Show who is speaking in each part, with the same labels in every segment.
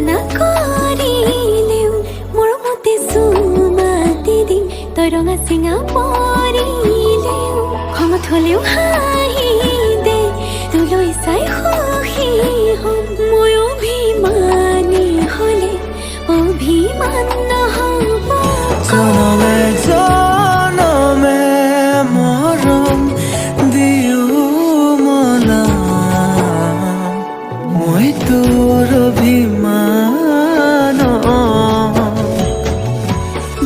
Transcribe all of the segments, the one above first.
Speaker 1: না কৰিলেও মৰমতে চুমাতি দিম তই ৰঙা চিঙা পৰিলেও খঙত হ'লেও হাঁহি দে তোলৈ চাই সুখী হ'ম মই অভিমানী হ'লে অভিমান নহ'ব
Speaker 2: জনমে জনমে মৰম দিও মনা মই তোৰ অভিমান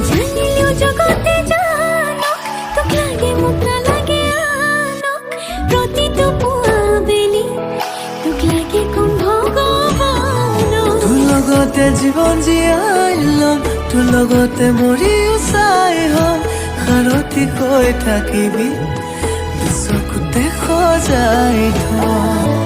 Speaker 1: জানিলেও জগতে জানক তোক লাগে মোক নালাগে আনক প্ৰতিটো পুৱা বেলি তোক লাগে কোন ভগৱানক
Speaker 2: তোৰ লগতে জীৱন জীয়াই ল'ম তোৰ লগতে মৰিও চাই হ'ম সাৰথি কৈ থাকিবি চকুতে সজাই থম